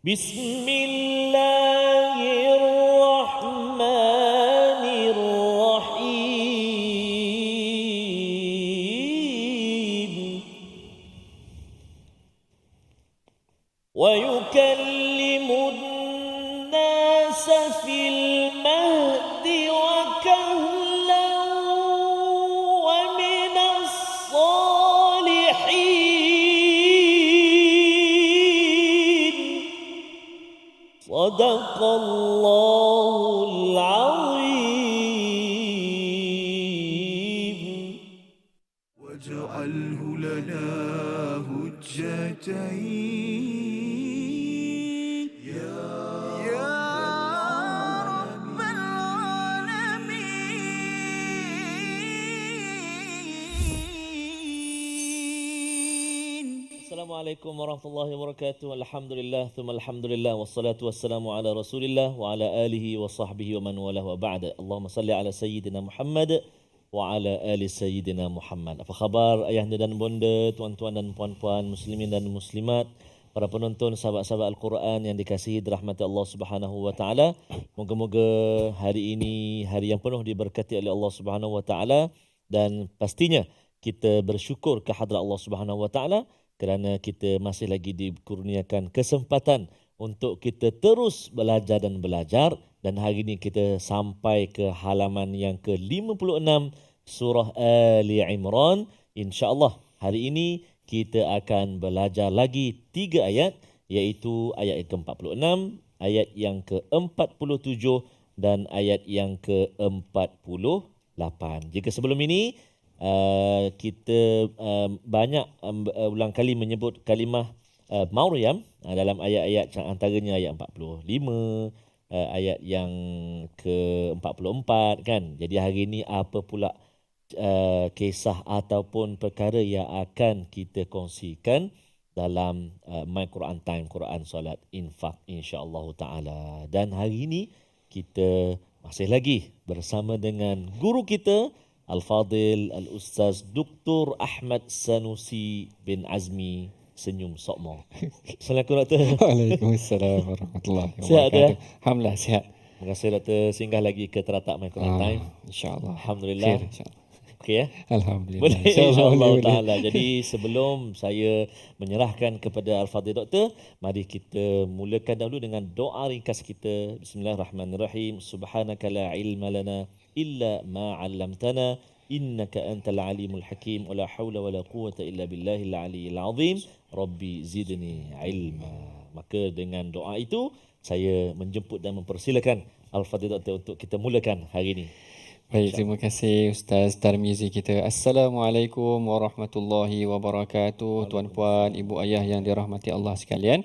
Bismillahirrahmanirrahim. ويكلم الناس في المهد وكهلا ومن الصالحين. صدق الله العظيم. واجعله لنا هجتين Assalamualaikum warahmatullahi wabarakatuh. Alhamdulillah, thumma alhamdulillah, wassalatu wassalamu ala Rasulillah wa ala alihi wa sahbihi wa man walah wa ba'da. Allahumma salli ala sayyidina Muhammad wa ala ali sayyidina Muhammad. Apa khabar ayahanda dan bonda, tuan-tuan dan puan-puan, muslimin dan muslimat, para penonton sahabat-sahabat Al-Quran yang dikasihi dirahmati Allah Subhanahu wa taala. Moga-moga hari ini hari yang penuh diberkati oleh Allah Subhanahu wa taala, dan pastinya kita bersyukur ke hadrat Allah Subhanahu wa taala kerana kita masih lagi dikurniakan kesempatan untuk kita terus belajar dan belajar, dan hari ini kita sampai ke halaman yang ke-56 surah Ali Imran. InsyaAllah hari ini kita akan belajar lagi 3 ayat, iaitu ayat yang ke-46, ayat yang ke-47 dan ayat yang ke-48. Jika sebelum ini kita banyak ulang kali menyebut kalimah Maryam dalam ayat-ayat antaranya ayat 45, ayat yang ke-44 kan. Jadi hari ini apa pula kisah ataupun perkara yang akan kita kongsikan dalam My Quran Time, Quran Solat Infak, insya-Allah taala. Dan hari ini kita masih lagi bersama dengan guru kita Al-Fadil Al-Ustaz Dr. Ahmad Sanusi bin Azmi Senyum Sokmo. Assalamualaikum Doktor. Waalaikumsalam warahmatullahi Sihat wabarakatuh. Alhamdulillah sihat. Terima kasih Doktor singgah lagi ke teratak My Quran Time. InsyaAllah. Alhamdulillah. Okey ya. Alhamdulillah. Boleh insya-Allah taala. Jadi sebelum saya menyerahkan kepada Al-Fadil Doktor, mari kita mulakan dahulu dengan doa ringkas kita. Bismillahirrahmanirrahim. Subhanaka la ilma lana illa ma 'allamtana innaka antal alimul hakim wa la haula wa la quwwata illa billahil aliyyil azim. Rabbi zidni ilma. Maka dengan doa itu saya menjemput dan mempersilakan Al-Fadil Doktor untuk kita mulakan hari ini. Baik, terima kasih Ustaz Tarmizi kita. Assalamualaikum warahmatullahi wabarakatuh. Tuan-puan, ibu ayah yang dirahmati Allah sekalian.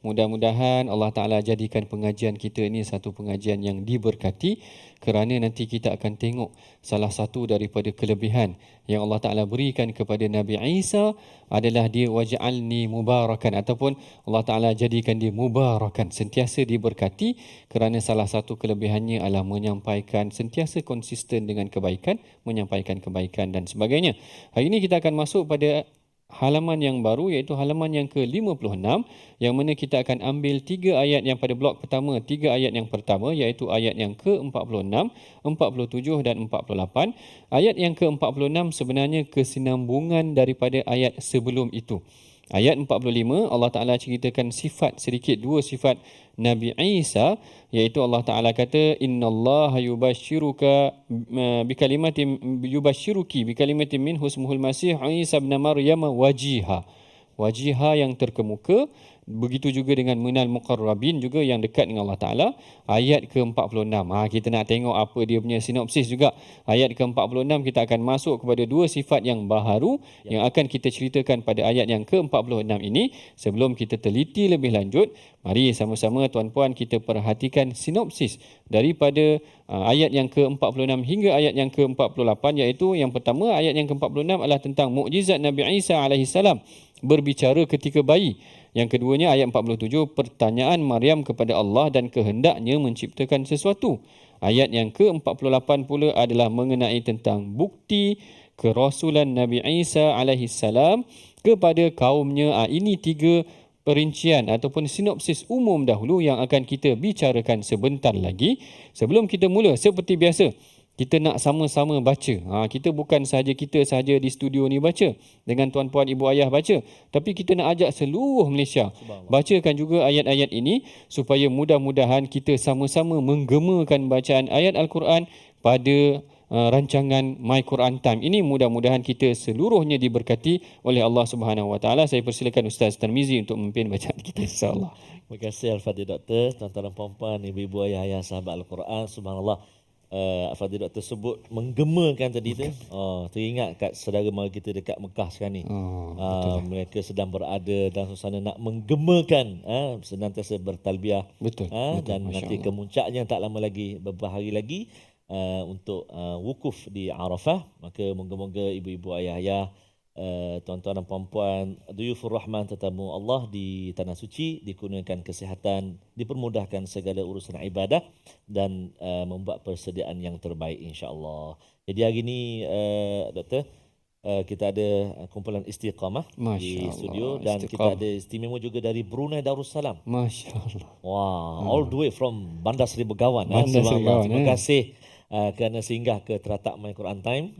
Mudah-mudahan Allah Ta'ala jadikan pengajian kita ini satu pengajian yang diberkati, kerana nanti kita akan tengok salah satu daripada kelebihan yang Allah Ta'ala berikan kepada Nabi Isa adalah dia waj'alni mubarakan, ataupun Allah Ta'ala jadikan dia mubarakan, sentiasa diberkati, kerana salah satu kelebihannya adalah menyampaikan, sentiasa konsisten dengan kebaikan, menyampaikan kebaikan dan sebagainya. Hari ini kita akan masuk pada halaman yang baru, iaitu halaman yang ke-56, yang mana kita akan ambil 3 ayat yang pada blok pertama, 3 ayat yang pertama, iaitu ayat yang ke-46, 47 dan 48. Ayat yang ke-46 sebenarnya kesinambungan daripada ayat sebelum itu. Ayat 45, Allah Ta'ala ceritakan sifat sedikit, 2 sifat Nabi Isa, iaitu Allah Ta'ala kata innallaha yubashshiruki bikalimatin minhu ismuhul masih Isa ibn Maryam wajiha. Wajiha yang terkemuka. Begitu juga dengan minal muqarrabin, juga yang dekat dengan Allah Ta'ala. Ayat ke-46. Kita nak tengok apa dia punya sinopsis juga. Ayat ke-46 kita akan masuk kepada 2 sifat yang baharu yang akan kita ceritakan pada ayat yang ke-46 ini. Sebelum kita teliti lebih lanjut, mari sama-sama tuan-puan kita perhatikan sinopsis daripada ayat yang ke-46 hingga ayat yang ke-48, iaitu yang pertama, ayat yang ke-46 adalah tentang mukjizat Nabi Isa AS berbicara ketika bayi. Yang keduanya ayat 47, pertanyaan Maryam kepada Allah dan kehendaknya menciptakan sesuatu. Ayat yang ke-48 pula adalah mengenai tentang bukti kerasulan Nabi Isa AS kepada kaumnya. Ini 3 perincian ataupun sinopsis umum dahulu yang akan kita bicarakan sebentar lagi. Sebelum kita mula, seperti biasa, kita nak sama-sama baca. Kita bukan sahaja di studio ni baca, dengan tuan-puan ibu ayah baca, tapi kita nak ajak seluruh Malaysia bacakan juga ayat-ayat ini supaya mudah-mudahan kita sama-sama menggemakan bacaan ayat Al-Quran pada rancangan My Quran Time ini. Mudah-mudahan kita seluruhnya diberkati oleh Allah Subhanahu Wa Taala. Saya persilakan Ustaz Tarmizi untuk memimpin bacaan kita, insya-Allah. Terima kasih Al-Fadhil Doktor, tuan-tuan dan puan-puan, ibu-ibu, ayah-ayah, sahabat Al-Quran. Subhanallah. Al-Fadhil Doktor sebut menggemakan tadi tu. Teringat kat saudara mara kita dekat Mekah sekarang ni. Mereka sedang berada dalam suasana nak menggemakan, senantiasa bertalbiah. Betul. Dan nanti kemuncaknya tak lama lagi, beberapa hari lagi untuk wukuf di Arafah. Maka moga-moga ibu-ibu, ayah-ayah, tuan-tuan dan puan-puan, duyufur rahman, tetamu Allah di tanah suci, dikurniakan kesihatan, dipermudahkan segala urusan ibadah dan membuat persediaan yang terbaik, insya-Allah. Jadi hari ini Doktor, kita ada kumpulan Istiqamah di studio, dan kita ada istimewa juga dari Brunei Darussalam. Masya-Allah. All the way from Bandar Seri Begawan. Terima kasih kerana singgah ke teratak My Quran Time.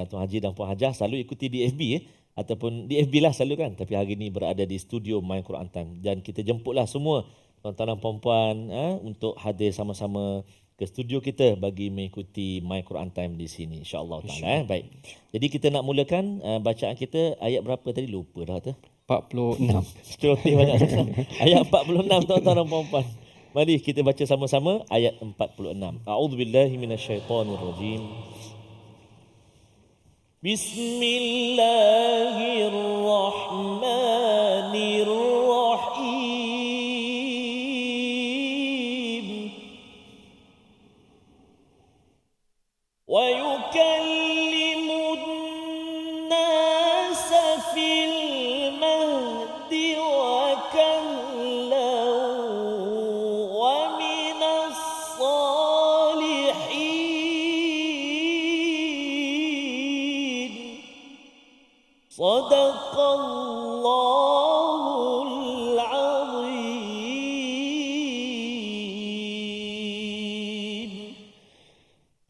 Tuan Haji dan Puan Hajah selalu ikuti di FB ataupun di FB lah selalu kan, tapi hari ini berada di studio My Quran Time, dan kita jemputlah semua tuan-tuan dan puan-puan untuk hadir sama-sama ke studio kita bagi mengikuti My Quran Time di sini, insya-Allah taala. Baik. Jadi kita nak mulakan bacaan kita ayat berapa tadi, lupa dah tu. 46. Sekali banyak susah. Ayat 46 tuan-tuan dan puan-puan. Mari kita baca sama-sama ayat 46. A'udzubillahi minasyaitonirrajim. Bismillahirrahmanirrahim. Wa yukallimun nasa fil mahdi wa Sadaqallahul Azim.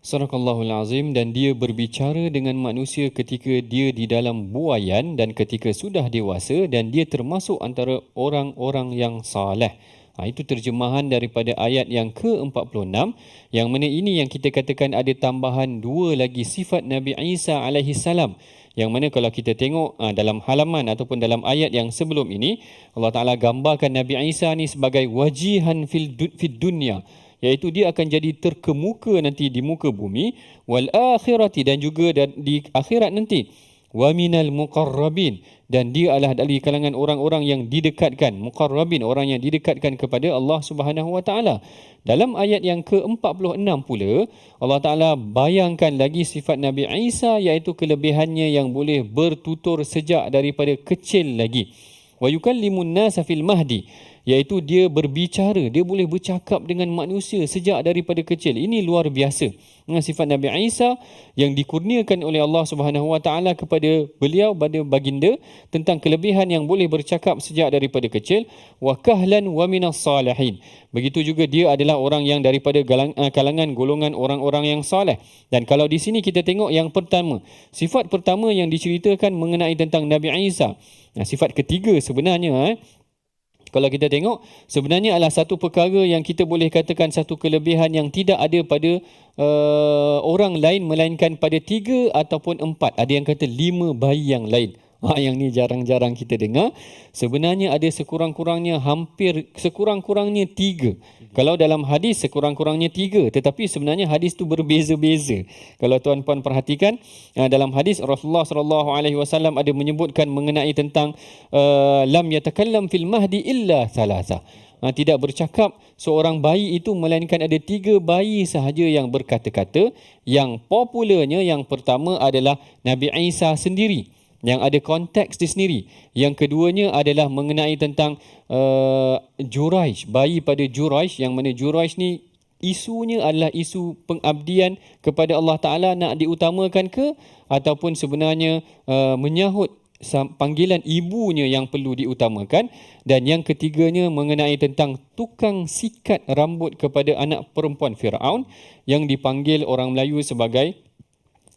Sadaqallahul Azim. Dan dia berbicara dengan manusia ketika dia di dalam buaian dan ketika sudah dewasa, dan dia termasuk antara orang-orang yang saleh. Itu terjemahan daripada ayat yang ke-46, yang mana ini yang kita katakan ada tambahan dua lagi sifat Nabi Isa alaihi salam, yang mana kalau kita tengok dalam halaman ataupun dalam ayat yang sebelum ini, Allah Ta'ala gambarkan Nabi Isa ni sebagai wajihan fid dunya, iaitu dia akan jadi terkemuka nanti di muka bumi, wal akhirati, dan juga di akhirat nanti, wa minal muqarrabin, dan dia adalah dari kalangan orang-orang yang didekatkan, muqarrabin, orang yang didekatkan kepada Allah Subhanahu Wa Taala. Dalam ayat yang ke-46 pula, Allah Taala bayangkan lagi sifat Nabi Isa, iaitu kelebihannya yang boleh bertutur sejak daripada kecil lagi. Wa yukallimun nasa fil mahdi, iaitu dia berbicara, dia boleh bercakap dengan manusia sejak daripada kecil. Ini luar biasa. Sifat Nabi Isa yang dikurniakan oleh Allah Subhanahu Wa Taala kepada beliau, pada baginda, tentang kelebihan yang boleh bercakap sejak daripada kecil. Wa kahlan wa minas salihin. Begitu juga dia adalah orang yang daripada kalangan golongan orang-orang yang soleh. Dan kalau di sini kita tengok yang pertama, sifat pertama yang diceritakan mengenai tentang Nabi Isa. Sifat ketiga sebenarnya, kalau kita tengok, sebenarnya adalah satu perkara yang kita boleh katakan satu kelebihan yang tidak ada pada orang lain, melainkan pada 3 ataupun 4. Ada yang kata 5 bayi yang lain. Yang ni jarang-jarang kita dengar. Sebenarnya ada sekurang-kurangnya 3. Kalau dalam hadis sekurang-kurangnya 3, tetapi sebenarnya hadis tu berbeza-beza. Kalau tuan-puan perhatikan, dalam hadis Rasulullah SAW ada menyebutkan mengenai tentang lam yatakallam fil mahdi illa thalatha. Tidak bercakap seorang bayi itu melainkan ada 3 bayi sahaja yang berkata-kata. Yang popularnya, yang pertama adalah Nabi Isa sendiri, yang ada konteks di sendiri. Yang keduanya adalah mengenai tentang Juraish, bayi pada Juraish, yang mana Juraish ni isunya adalah isu pengabdian kepada Allah Ta'ala, nak diutamakan ke, ataupun sebenarnya menyahut panggilan ibunya yang perlu diutamakan, dan yang ketiganya mengenai tentang tukang sikat rambut kepada anak perempuan Firaun yang dipanggil orang Melayu sebagai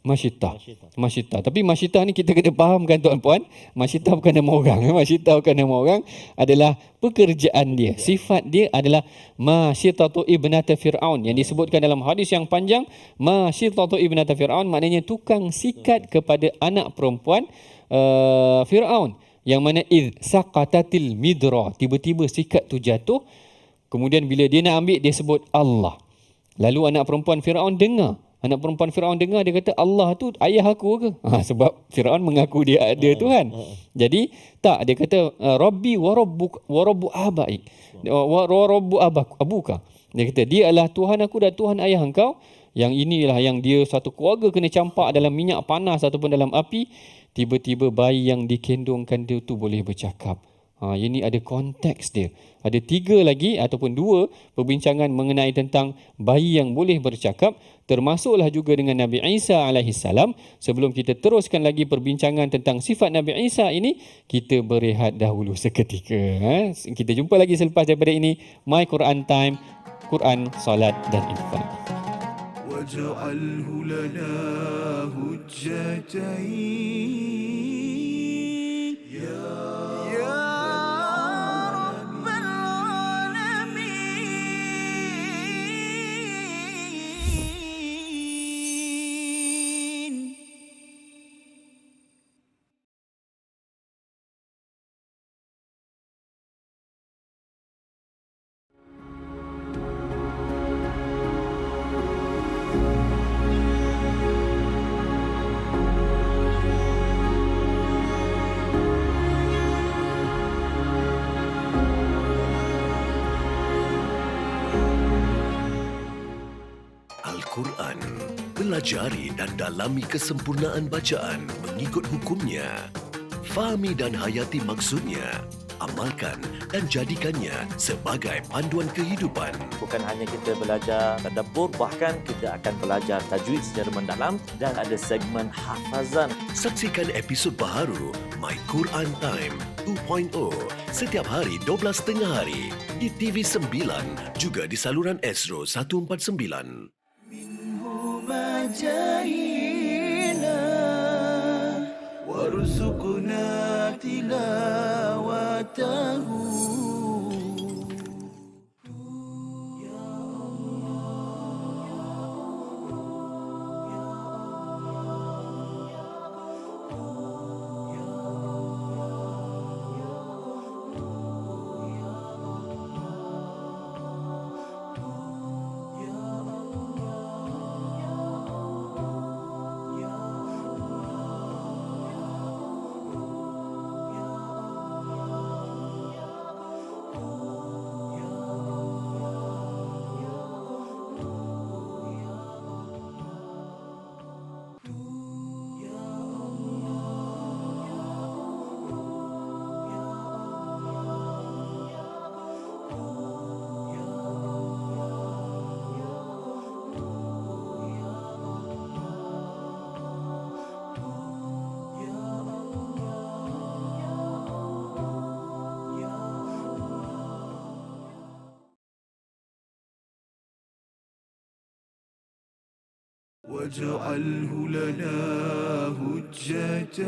Masyitah. Masyitah. Tapi Masyitah ni kita kena fahamkan tuan-puan, Masyitah bukan nama orang. Masyitah bukan nama orang, adalah pekerjaan dia. Sifat dia adalah Masyitatu ibnata Fir'aun. Yang disebutkan dalam hadis yang panjang, Masyitatu ibnata Fir'aun maknanya tukang sikat kepada anak perempuan Fir'aun. Yang mana id saqatatil midra, tiba-tiba sikat tu jatuh. Kemudian bila dia nak ambil, dia sebut Allah. Lalu anak perempuan Fir'aun dengar. Anak perempuan Firaun dengar, dia kata Allah tu ayah aku ke? Sebab Firaun mengaku dia ada Tuhan. Jadi tak, dia kata Rabbi wa rabbu abaik. Wa rabbu abuka. Dia kata dia adalah Tuhan aku dan Tuhan ayah engkau. Yang inilah yang dia satu keluarga kena campak dalam minyak panas ataupun dalam api. Tiba-tiba bayi yang dikandungkan dia tu boleh bercakap. Ini ada konteks dia. Ada 3 lagi ataupun 2 perbincangan mengenai tentang bayi yang boleh bercakap, termasuklah juga dengan Nabi Isa alaihissalam. Sebelum kita teruskan lagi perbincangan tentang sifat Nabi Isa ini, kita berehat dahulu seketika. Kita jumpa lagi selepas daripada ini. My Quran Time, Quran, Salat dan Infak. Waj'alhu lana hujjatain Al-Quran. Pelajari dan dalami kesempurnaan bacaan mengikut hukumnya. Fahami dan hayati maksudnya. Amalkan dan jadikannya sebagai panduan kehidupan. Bukan hanya kita belajar tadabbur, bahkan kita akan belajar tajwid secara mendalam dan ada segmen hafazan. Saksikan episod baharu My Quran Time 2.0 setiap hari 12.30 hari di TV9 juga di saluran Astro 149. جاهنا وارزقنا تلاوته واجعله لنا هجتين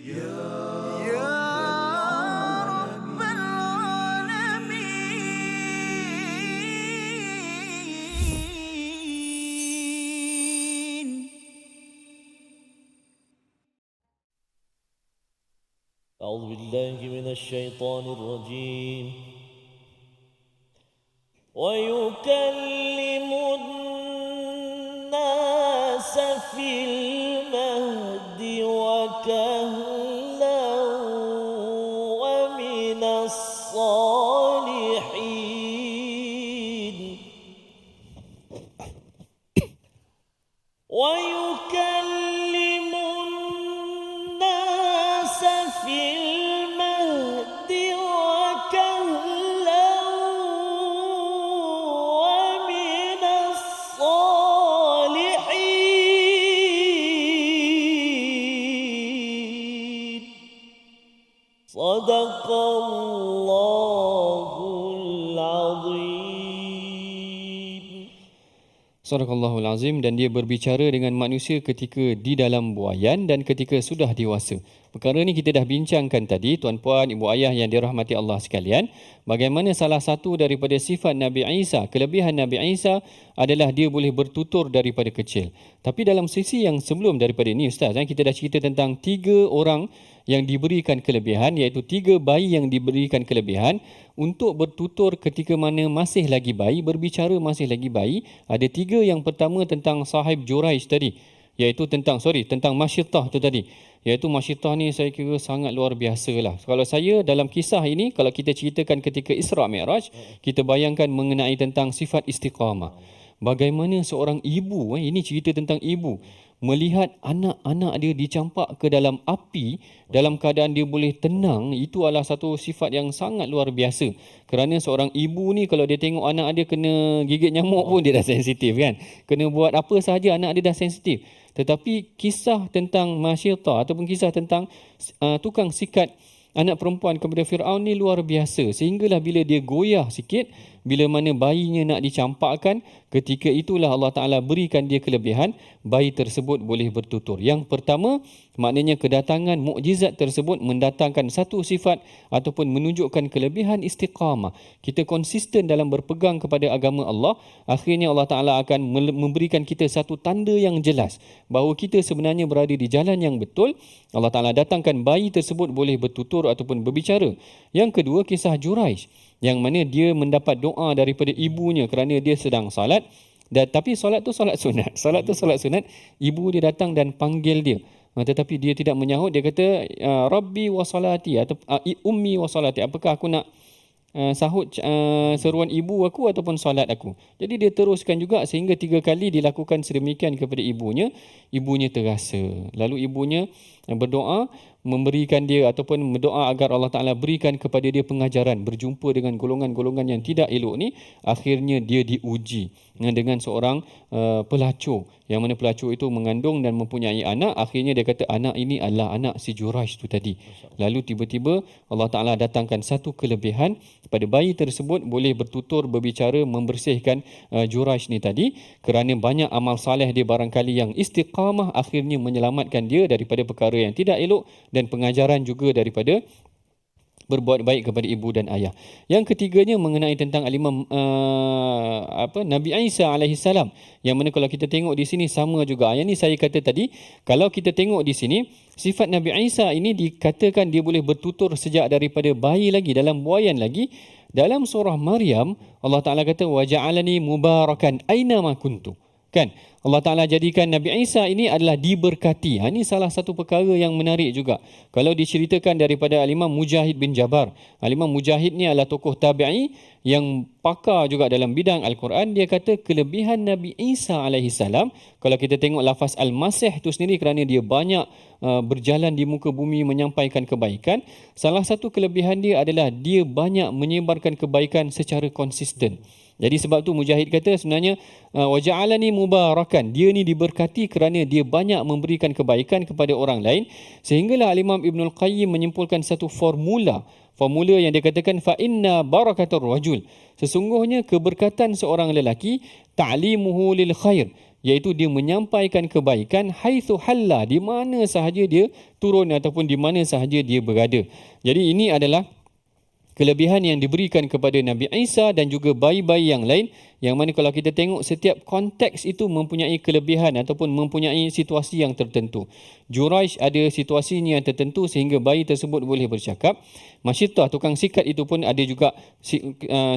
يا رب العالمين. أعوذ بالله من الشيطان الرجيم. ويكلم الناس في المهد وكهلا ومن الصالحين ويكلم الناس في المهد وكهلا ومن الصالحين Sadaqallahul Azim. Sadaqallahul Azim. Dan dia berbicara dengan manusia ketika di dalam buaian dan ketika sudah dewasa. Perkara ni kita dah bincangkan tadi, tuan-puan, ibu ayah yang dirahmati Allah sekalian. Bagaimana salah satu daripada sifat Nabi Isa, kelebihan Nabi Isa adalah dia boleh bertutur daripada kecil. Tapi dalam sisi yang sebelum daripada ini Ustaz, kita dah cerita tentang 3 orang yang diberikan kelebihan, iaitu 3 bayi yang diberikan kelebihan untuk bertutur ketika mana masih lagi bayi, berbicara masih lagi bayi. Ada 3. Yang pertama tentang sahib Juraish tadi, iaitu tentang Masyitah tu tadi. Iaitu Masyitah ni saya kira sangat luar biasa lah. Kalau saya dalam kisah ini, kalau kita ceritakan ketika Isra' Mi'raj, kita bayangkan mengenai tentang sifat istiqamah. Bagaimana seorang ibu, ini cerita tentang ibu, melihat anak-anak dia dicampak ke dalam api dalam keadaan dia boleh tenang, itu adalah satu sifat yang sangat luar biasa. Kerana seorang ibu ni kalau dia tengok anak dia kena gigit nyamuk pun dia dah sensitif kan. Kena buat apa sahaja anak dia dah sensitif. Tetapi kisah tentang Masyitah ataupun kisah tentang tukang sikat anak perempuan kepada Fir'aun ni luar biasa. Sehinggalah bila dia goyah sikit, bila mana bayinya nak dicampakkan, ketika itulah Allah Ta'ala berikan dia kelebihan, bayi tersebut boleh bertutur. Yang pertama, maknanya kedatangan mukjizat tersebut mendatangkan satu sifat ataupun menunjukkan kelebihan istiqamah. Kita konsisten dalam berpegang kepada agama Allah, akhirnya Allah Ta'ala akan memberikan kita satu tanda yang jelas bahawa kita sebenarnya berada di jalan yang betul. Allah Ta'ala datangkan bayi tersebut boleh bertutur ataupun berbicara. Yang kedua, kisah Juraish, yang mana dia mendapat doa daripada ibunya kerana dia sedang salat. Tapi solat tu solat sunat. Solat tu solat sunat. Ibu dia datang dan panggil dia. Tetapi dia tidak menyahut. Dia kata, Rabbi wa salati atau ummi wa salati. Apakah aku nak sahut seruan ibu aku ataupun solat aku? Jadi dia teruskan juga sehingga 3 kali dilakukan sedemikian kepada ibunya. Ibunya terasa. Lalu ibunya berdoa, memberikan dia ataupun berdoa agar Allah Ta'ala berikan kepada dia pengajaran, berjumpa dengan golongan-golongan yang tidak elok ni. Akhirnya dia diuji dengan seorang pelacur, yang mana pelacur itu mengandung dan mempunyai anak. Akhirnya dia kata anak ini adalah anak si Juraish tu tadi. Lalu tiba-tiba Allah Ta'ala datangkan satu kelebihan kepada bayi tersebut, boleh bertutur, berbicara, membersihkan Juraish ni tadi. Kerana banyak amal saleh dia barangkali yang istiqamah, akhirnya menyelamatkan dia daripada perkara yang tidak elok dan pengajaran juga daripada berbuat baik kepada ibu dan ayah. Yang ketiganya mengenai tentang Al-Imam Nabi Isa alaihissalam, yang mana kalau kita tengok di sini sama juga. Yang ni saya kata tadi, kalau kita tengok di sini, sifat Nabi Isa ini dikatakan dia boleh bertutur sejak daripada bayi lagi, dalam buaian lagi. Dalam surah Maryam, Allah Ta'ala kata waja'alani mubarakan aina ma kuntu. Kan? Allah Ta'ala jadikan Nabi Isa ini adalah diberkati. Ini salah satu perkara yang menarik juga. Kalau diceritakan daripada Al-Imam Mujahid bin Jabar. Al-Imam Mujahid ni adalah tokoh tabi'i yang pakar juga dalam bidang Al-Quran. Dia kata kelebihan Nabi Isa alaihissalam, kalau kita tengok lafaz Al-Masih itu sendiri, kerana dia banyak berjalan di muka bumi menyampaikan kebaikan. Salah satu kelebihan dia adalah dia banyak menyebarkan kebaikan secara konsisten. Jadi sebab tu Mujahid kata sebenarnya waja'alani mubarakan. Dia ni diberkati kerana dia banyak memberikan kebaikan kepada orang lain. Sehinggalah Al-Imam Ibnul Qayyim menyimpulkan satu formula yang dia katakan fa inna barakatur rajul. Sesungguhnya keberkatan seorang lelaki ta'limuhu lil khair, iaitu dia menyampaikan kebaikan haitsu halla, di mana sahaja dia turun ataupun di mana sahaja dia berada. Jadi ini adalah kelebihan yang diberikan kepada Nabi Isa dan juga bayi-bayi yang lain, yang mana kalau kita tengok setiap konteks itu mempunyai kelebihan ataupun mempunyai situasi yang tertentu. Juraish ada situasinya yang tertentu sehingga bayi tersebut boleh bercakap. Masyitah, tukang sikat itu pun ada juga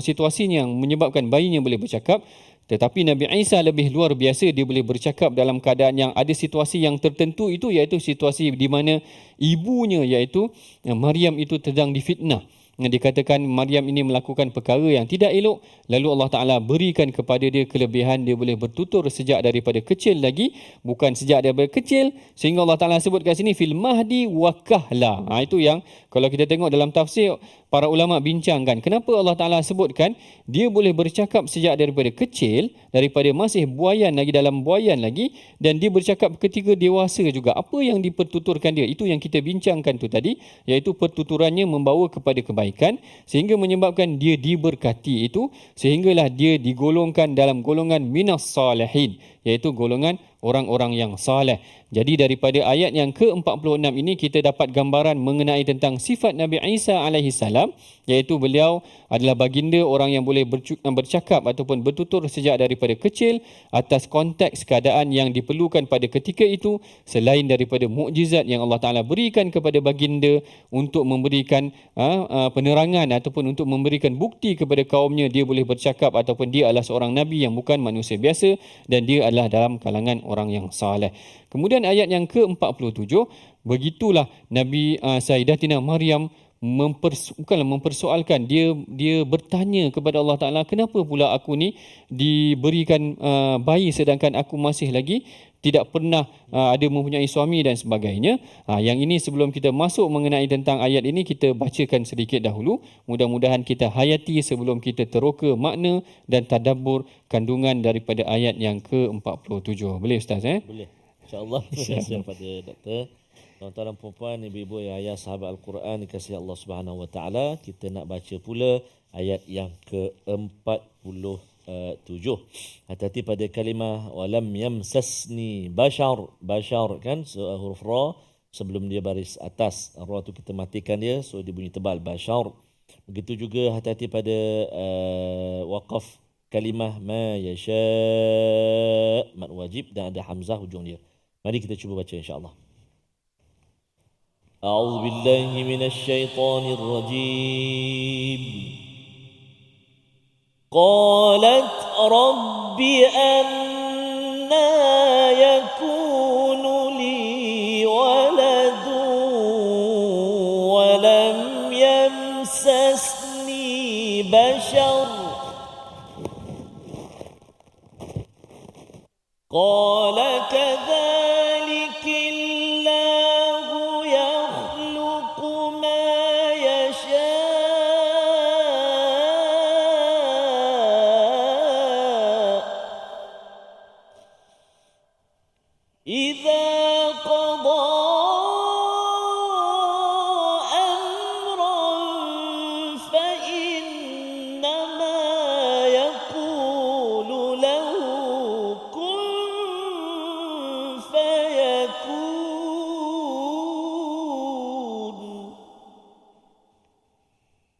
situasinya yang menyebabkan bayinya boleh bercakap. Tetapi Nabi Isa lebih luar biasa, dia boleh bercakap dalam keadaan yang ada situasi yang tertentu itu, iaitu situasi di mana ibunya iaitu Maryam itu sedang difitnah. Dikatakan Maryam ini melakukan perkara yang tidak elok, lalu Allah Ta'ala berikan kepada dia kelebihan, dia boleh bertutur sejak daripada kecil lagi, bukan sejak daripada kecil, sehingga Allah Ta'ala sebut kat sini fil mahdi wa kahla. Itu yang kalau kita tengok dalam tafsir, para ulama bincangkan kenapa Allah Ta'ala sebutkan dia boleh bercakap sejak daripada kecil, daripada masih buayan lagi, dalam buayan lagi, dan dia bercakap ketika dewasa juga. Apa yang dipertuturkan dia? Itu yang kita bincangkan tu tadi, iaitu pertuturannya membawa kepada kebaikan sehingga menyebabkan dia diberkati itu, sehinggalah dia digolongkan dalam golongan minas salihin, iaitu golongan orang-orang yang saleh. Jadi daripada ayat yang ke-46 ini kita dapat gambaran mengenai tentang sifat Nabi Isa alaihi salam, iaitu beliau adalah baginda orang yang boleh bercakap ataupun bertutur sejak daripada kecil atas konteks keadaan yang diperlukan pada ketika itu, selain daripada mukjizat yang Allah Ta'ala berikan kepada baginda untuk memberikan penerangan ataupun untuk memberikan bukti kepada kaumnya dia boleh bercakap ataupun dia adalah seorang Nabi yang bukan manusia biasa dan dia adalah dalam kalangan orang yang saleh. Kemudian ayat yang ke-47, begitulah Nabi Sayyidatina Maryam mempersoalkan, dia bertanya kepada Allah Ta'ala, kenapa pula aku ni diberikan bayi sedangkan aku masih lagi tidak pernah ada mempunyai suami dan sebagainya. Yang ini sebelum kita masuk mengenai tentang ayat ini, kita bacakan sedikit dahulu. Mudah-mudahan kita hayati sebelum kita teroka makna dan tadabbur kandungan daripada ayat yang ke-47. Boleh Ustaz? Boleh. InsyaAllah. Terima kasih kepada Doktor. Tuan-tuan dan puan-puan, ibu-ibu yang ayah sahabat Al-Quran dikasihi Allah Subhanahu Wa Taala, kita nak baca pula ayat yang ke-47. Hati-hati pada kalimah walam yamsasni bashar. Bashar kan huruf ra sebelum dia baris atas. Ra tu kita matikan dia, so dia bunyi tebal, bashar. Begitu juga hati-hati pada waqaf kalimah ma yasha, mad wajib dan ada hamzah hujung dia. Mari kita cuba baca insya-Allah. A'udzu billahi minasy syaithanir rajim. Qalat rabbi anna yakunu li waladun wa lam yamsasni bashar. قال كذلك الله يخلق ما يشاء إذا قضى أمرا فإنما يقول له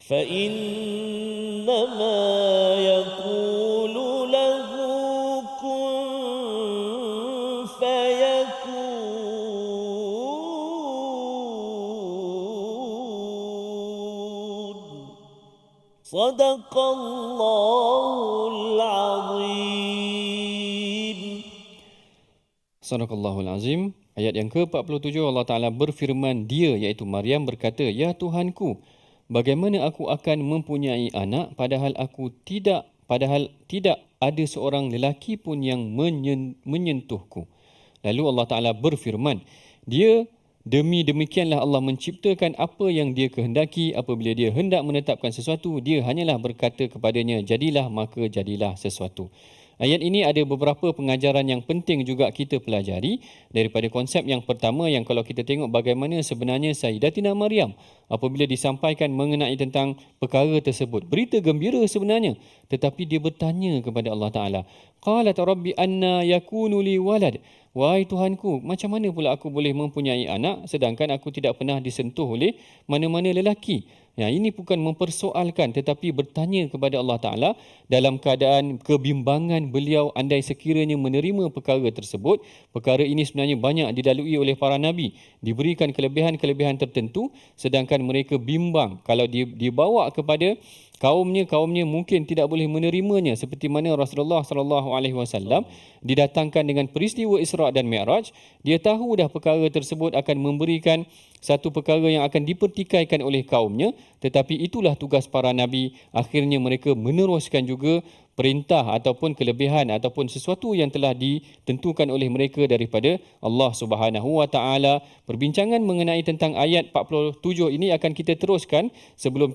فإنما يقول له كن فيكون. صدق الله العظيم. Sadaqallahul Azim. Ayat yang ke-47, Allah Ta'ala berfirman, dia iaitu Maryam berkata, ya Tuhanku, bagaimana aku akan mempunyai anak padahal tidak ada seorang lelaki pun yang menyentuhku. Lalu Allah Ta'ala berfirman, demikianlah Allah menciptakan apa yang dia kehendaki. Apabila dia hendak menetapkan sesuatu, dia hanyalah berkata kepadanya, jadilah, maka jadilah sesuatu. Ayat ini ada beberapa pengajaran yang penting juga kita pelajari. Daripada konsep yang pertama, yang kalau kita tengok bagaimana sebenarnya Sayyidatina Maryam apabila disampaikan mengenai tentang perkara tersebut, berita gembira sebenarnya, tetapi dia bertanya kepada Allah Ta'ala, qalat rabbi anna yakunu li walad, wahai Tuhanku, macam mana pula aku boleh mempunyai anak sedangkan aku tidak pernah disentuh oleh mana-mana lelaki. Ya, ini bukan mempersoalkan tetapi bertanya kepada Allah Ta'ala dalam keadaan kebimbangan beliau andai sekiranya menerima perkara tersebut. Perkara ini sebenarnya banyak dilalui oleh para Nabi, diberikan kelebihan-kelebihan tertentu sedangkan mereka bimbang. Kalau dibawa kepada kaumnya mungkin tidak boleh menerimanya, seperti mana Rasulullah SAW didatangkan dengan peristiwa Isra' dan Mi'raj. Dia tahu dah perkara tersebut akan memberikan satu perkara yang akan dipertikaikan oleh kaumnya, tetapi itulah tugas para Nabi. Akhirnya mereka meneruskan juga perintah ataupun kelebihan ataupun sesuatu yang telah ditentukan oleh mereka daripada Allah Subhanahu wa taala. Perbincangan mengenai tentang ayat 47 ini akan kita teruskan. Sebelum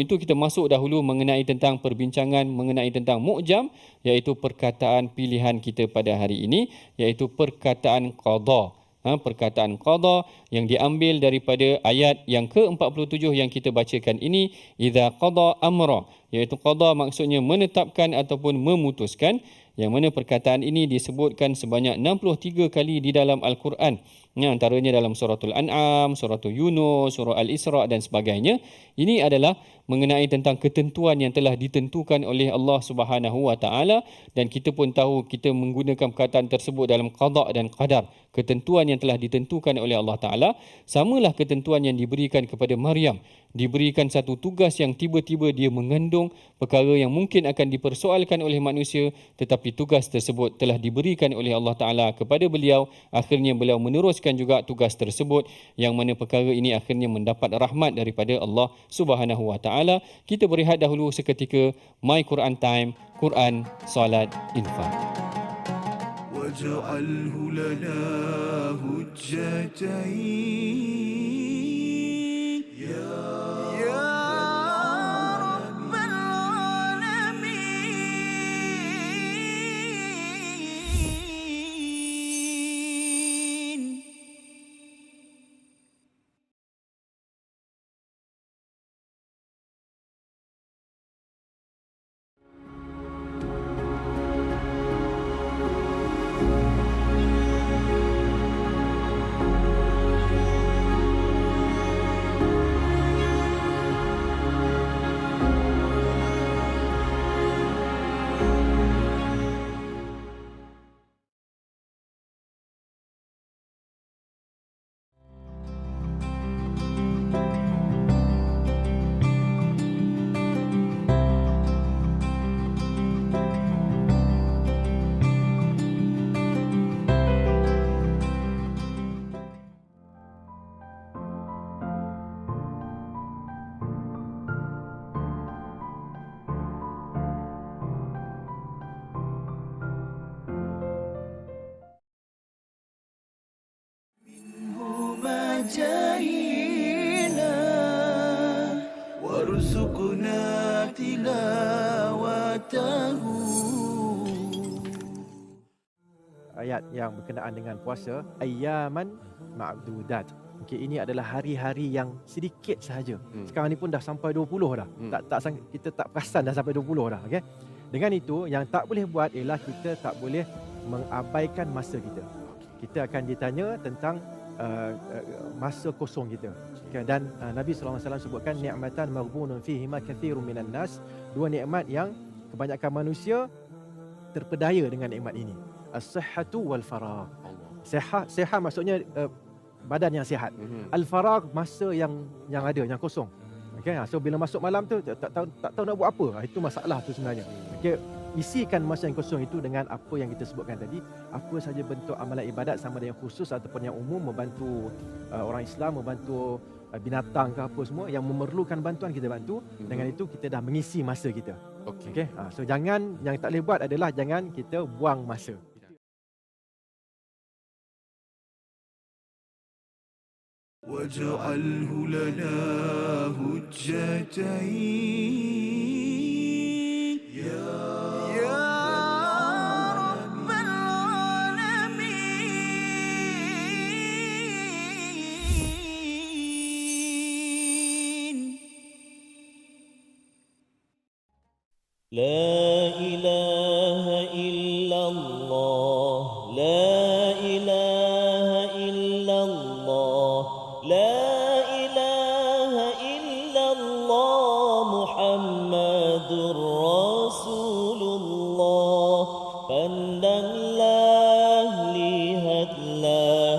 itu kita masuk dahulu mengenai tentang perbincangan mengenai tentang mu'jam, iaitu perkataan pilihan kita pada hari ini, iaitu perkataan qada. Perkataan qada yang diambil daripada ayat yang ke-47 yang kita bacakan ini, idza qada amra, iaitu qada maksudnya menetapkan ataupun memutuskan, yang mana perkataan ini disebutkan sebanyak 63 kali di dalam Al-Quran. Antaranya dalam suratul An'am, suratul Yunus, surah Al-Isra dan sebagainya. Ini adalah mengenai tentang ketentuan yang telah ditentukan oleh Allah Subhanahu wa taala, dan kita pun tahu kita menggunakan perkataan tersebut dalam qada dan qadar. Ketentuan yang telah ditentukan oleh Allah taala samalah ketentuan yang diberikan kepada Maryam. Diberikan satu tugas yang tiba-tiba dia mengandung perkara yang mungkin akan dipersoalkan oleh manusia, tetapi tugas tersebut telah diberikan oleh Allah taala kepada beliau. Akhirnya beliau meneruskan juga tugas tersebut, yang mana perkara ini akhirnya mendapat rahmat daripada Allah Subhanahu wa taala. Kita berehat dahulu seketika. My Quran Time, Quran, Salat, Infak. واجعله لنا هجتين يا رب العالمين. جاهنا وارزقنا تلاوته. Ayat yang berkenaan dengan puasa, ayyaman ma'dudat. Okey, ini adalah hari-hari yang sedikit sahaja. Sekarang ni pun dah sampai 20 dah. Kita tak perasan dah sampai 20 dah, okey. Dengan itu yang tak boleh buat ialah kita tak boleh mengabaikan masa kita. Kita akan ditanya tentang masa kosong kita. Okay, dan Nabi SAW sebutkan ni'matan maghbunun fihima kathirun minan nas, dua nikmat yang kebanyakan manusia terpedaya dengan nikmat ini. As-sihhatu wal faragh. Sihat maksudnya badan yang sihat. Al-faragh masa yang ada, yang kosong. Okay, so bila masuk malam tu tak tahu nak buat apa. Itu masalah tu sebenarnya. Okay, isikan masa yang kosong itu dengan apa yang kita sebutkan tadi. Apa saja bentuk amalan ibadat, sama ada yang khusus ataupun yang umum, membantu orang Islam, membantu binatang ke apa semua yang memerlukan bantuan, kita bantu. Dengan itu kita dah mengisi masa kita. Okay? So jangan, yang tak boleh buat adalah jangan kita buang masa. واجعله لنا هجتين يا رب العالمين. لا إله إلا الله، لا إله إلا الله، لا إله إلا الله، محمد رسول الله. Pandanglah, lihatlah,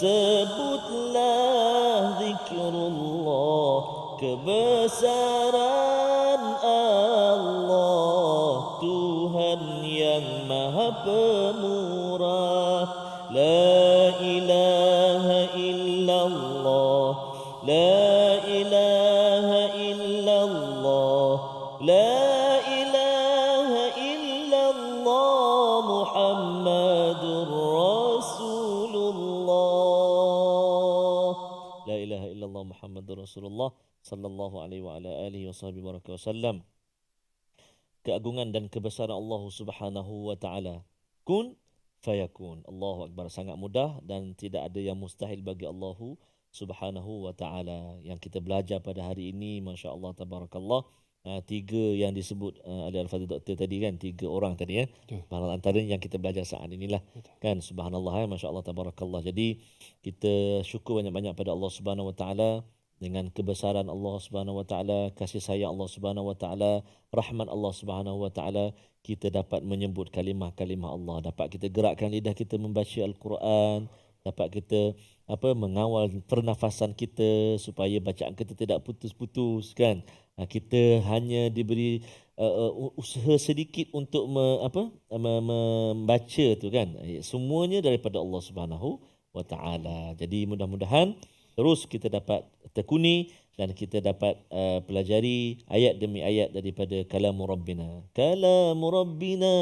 sebutlah zikrullah, kebesaran Allah, Tuhan yang Maha Pemurah. La ilaha illallah, la ilaha illallah, la ilaha illallah Muhammadur Rasulullah sallallahu alaihi wa ala alihi wasallam. Keagungan dan kebesaran Allah Subhanahu wa taala. Kun fayakun. Allahu akbar, sangat mudah dan tidak ada yang mustahil bagi Allah Subhanahu wa taala. Yang kita belajar pada hari ini, masya-Allah tabarakallah, tiga yang disebut oleh Al-Fadhil Doktor tadi kan, tiga orang tadi ya. Antara yang kita belajar saat inilah kan, subhanallah, masya-Allah tabarakallah. Jadi kita syukur banyak-banyak pada Allah Subhanahu wa taala dengan kebesaran Allah Subhanahu wa taala, kasih sayang Allah Subhanahu wa taala, rahmat Allah Subhanahu wa taala, kita dapat menyebut kalimah-kalimah Allah, dapat kita gerakkan lidah kita membaca Al-Quran, dapat kita mengawal pernafasan kita supaya bacaan kita tidak putus-putus kan. Kita hanya diberi usaha sedikit untuk membaca tu kan. Semuanya daripada Allah Subhanahu wa taala. Jadi mudah-mudahan terus kita dapat tekuni dan kita dapat pelajari ayat demi ayat daripada kalamu Rabbina. Kalamu Rabbina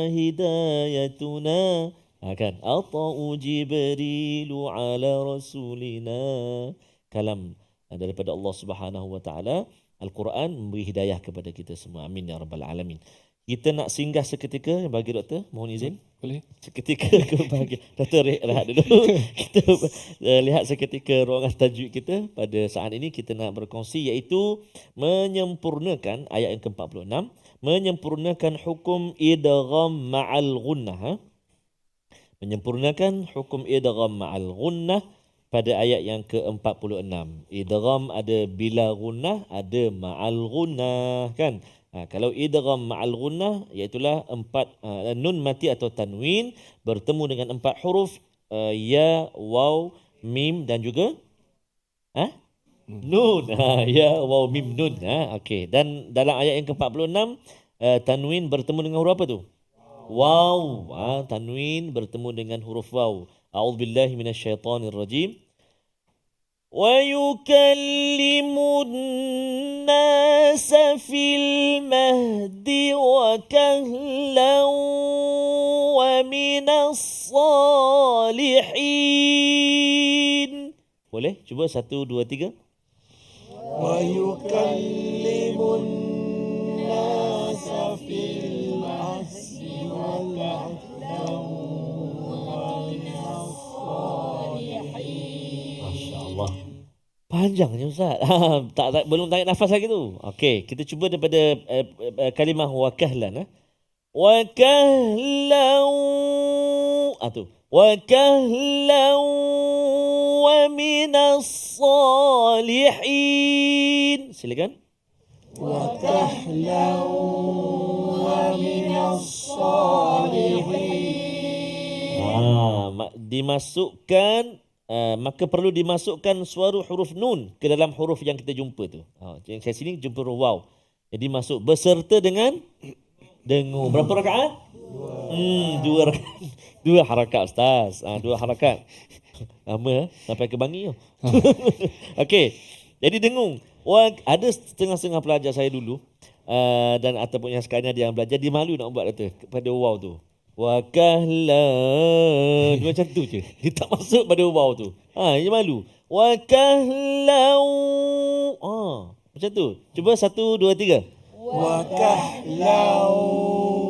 hidayatuna. Kan? Ata'u Jibrilu ala rasulina. Kalam daripada Allah Subhanahu wa taala. Al-Quran memberi hidayah kepada kita semua. Amin ya rabbal alamin. Kita nak singgah seketika bagi doktor, mohon izin. Boleh. Seketika ke bagi doktor rehat dulu. Kita lihat seketika ruangan tajwid kita pada saat ini. Kita nak berkongsi iaitu menyempurnakan ayat yang ke-46, menyempurnakan hukum idgham ma'al gunnah. Menyempurnakan hukum idgham ma'al gunnah pada ayat yang ke-46. Idgham ada bila gunnah, ada ma'al gunnah kan. Kalau idgham ma'al gunnah, iaitulah empat nun mati atau tanwin bertemu dengan empat huruf ya, waw, mim dan juga nun. Ya, waw, mim, nun. Okey. Dan dalam ayat yang ke-46 tanwin bertemu dengan huruf apa tu? Waw. Tanwin bertemu dengan huruf waw. A'udzubillahi minasyaitonirrajim. وَيُكَلِّمُ النَّاسَ فِي الْمَهْدِ وَكَهْلًا وَمِنَ الصَّالِحِينَ. Boleh? Cuba 1, 2, 3. وَيُكَلِّمُ النَّاسَ فِي الْمَهْدِ وَكَهْلًا وَمِنَ الصَّالِحِينَ. Masya-Allah. Panjangnya Ustaz. Belum tarik nafas lagi tu. Okey, kita cuba daripada kalimah wakahlan. Wakahlan. Tu. Wakahlan wa minas salihin. Silakan. Wakahlan wa minas salihin. Dimasukkan maka perlu dimasukkan suara huruf nun ke dalam huruf yang kita jumpa tu. Yang saya sini jumpa huruf waw. Jadi masuk beserta dengan dengung. Berapa rakaat? 2 rakaat. 2 harakat Ustaz. 2 harakat. Lama sampai ke Bangi tu. Okey. Jadi dengung. Ada setengah-setengah pelajar saya dulu dan ataupun yang sekarang ada yang belajar, dia malu nak buat kata pada waw tu. Wakahlan. Macam tu je. Dia tak masuk pada waw tu. Dia malu. Wakahlan. Macam tu. Cuba 1, 2, 3. Wakahlan.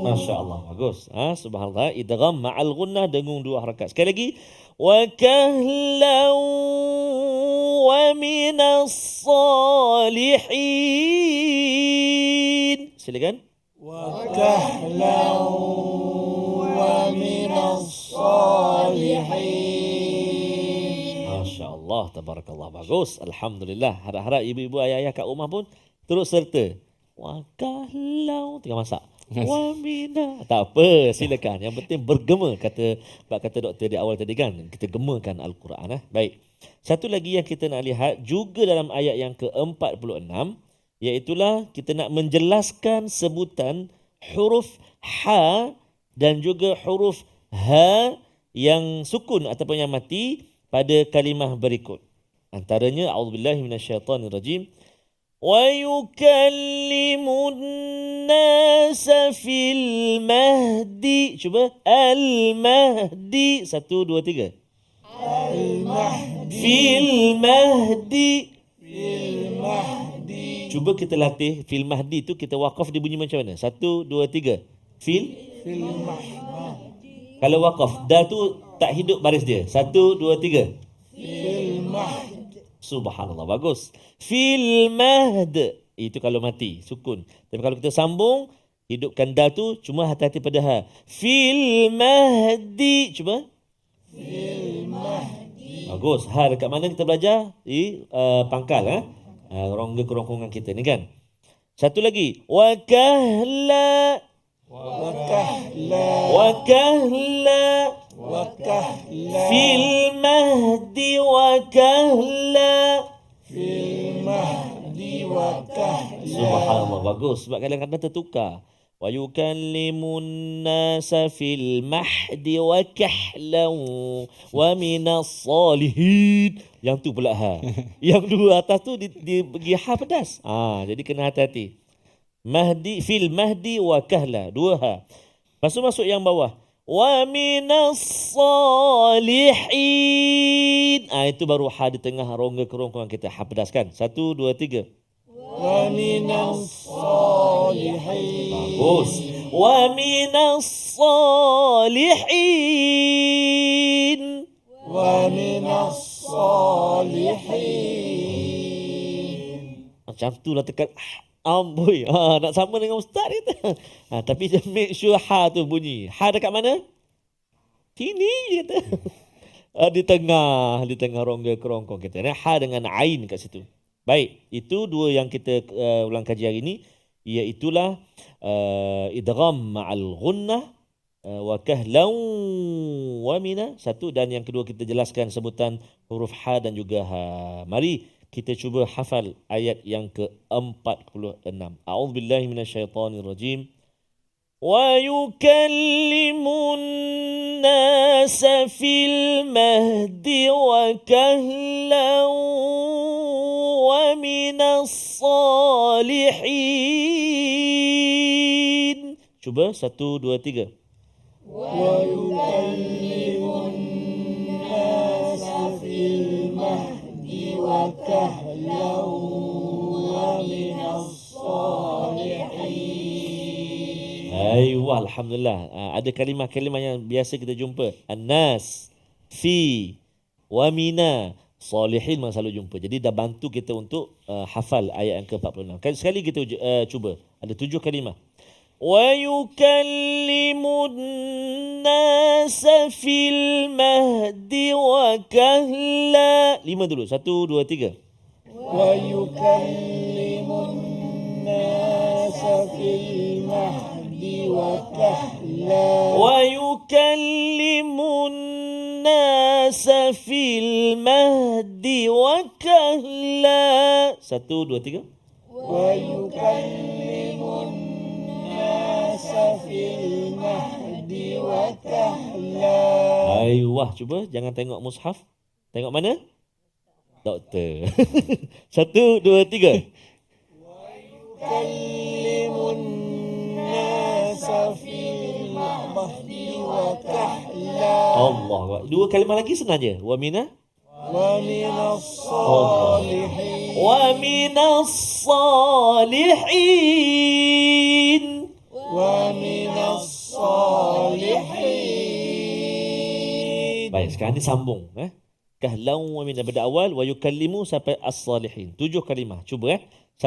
Masya-Allah. Bagus. Subhanallah. Idgham ma'al gunnah, dengung 2 harakat. Sekali lagi. Wakahlan wa minas salihin. Silakan. Wakahlan wa minas salihin. Masya-Allah, tabarakallah, bagus. Alhamdulillah. Harap-harap ibu-ibu, ayah-ayah kat rumah pun turut serta. Wakahlau, tengah masak. Wa mina. Tak apa, silakan. Yang penting bergema, kata doktor di awal tadi kan. Kita gemakan Al-Quran. Baik. Satu lagi yang kita nak lihat juga dalam ayat yang ke-46, iaitulah kita nak menjelaskan sebutan huruf ha dan juga huruf ha yang sukun ataupun yang mati pada kalimah berikut. Antaranya a'udzubillahi minasyaitonirrajim. Wa yukallimun nasa fil mahdi. Cuba al-mahdi. 1, 2, 3. Al-mahdi. Fil mahdi. Fil mahdi. Cuba kita latih fil mahdi tu kita wakaf dia bunyi macam mana? 1, 2, 3. Fil. Fil mahdi. Kalau wakaf dal tu tak hidup baris dia. 1, 2, 3. Fil mahdi. Subhanallah, bagus. Fil mahd. Itu kalau mati, sukun. Tapi kalau kita sambung, hidupkan dal tu, cuma hati-hati pada ha. Fil mahdi. Cuba. Fil mahdi. Bagus. Ha dekat mana kita belajar? Di pangkal. Rongga kerongkongan kita ni kan. Satu lagi. Wa kahla. Wa kahla. Wa kahla. Wa kahla. Fil mahdi wa kahla. Fil mahdi wa kahla. Subhanallah, bagus. Sebab kadang-kadang tertukar. Wa yukallimun nasa fil mahdi wa kahlan wa minas salihin. Yang tu pula ha. Yang dua atas tu di ha pedas. Jadi kena hati-hati. Mahdi fil mahdi wa kahla. Dua ha. Lepas tu masuk yang bawah. Wa minas salihin. Itu baru ha di tengah rongga kerongkongan kita. Ha pedas kan? 1, 2, 3. Wa minas salihin. Bagus. Wa minas salihin. Wa minas salihin. Macam tu lah tekan amboi. Nak sama dengan ustaz kita. Tapi dia make sure ha tu bunyi. Ha dekat mana? Sini kata. Di tengah rongga kerongkong kita. Ha dengan ain kat situ. Baik, itu dua yang kita ulang kaji hari ini, iaitulah idgham ma'al ghunnah wa kahlan wa mina. Satu, dan yang kedua kita jelaskan sebutan huruf ha dan juga ha. Mari kita cuba hafal ayat yang ke-46. A'udzubillahi minasyaitonirrajim. Wa yukallimun nasa fil mahdi wa kahlan wa minas salihin. Cuba 1, 2, 3. Wa yukallimun nasa fil mahdi wa kahlan wa minas salihin. Aywa, alhamdulillah. Ada kalimah-kalimah yang biasa kita jumpa. An-nas, fi, wa mina, salihin memang selalu jumpa. Jadi dah bantu kita untuk hafal ayat yang ke-46. Sekali kita cuba. Ada 7 kalimah. Wa yukallimun nasa fil mahdi wa kahla. 5 dulu. 1, 2, 3. Wa yukallimun nasa fil mahdi wa kahla. Wa yukallimun nasa fil mahdi wa kahla. 1, 2, 3. Wa yukallimun nasa fil mahdi wa kahla. Ayuh, cuba jangan tengok mushaf. Tengok mana? Doktor. 1, 2, 3. Yukallimun nasa fil mahdi wa kahla. Allah. 2 kalimah lagi senang je. Wa mina. Wa minas salihin. Wa minas salihin. Wa minas salihin. Baik, sekarang ni sambung. Kahlan wa mina pada awal. Wa yukallimu sampai as-salihin. 7 kalimah. Cuba 1,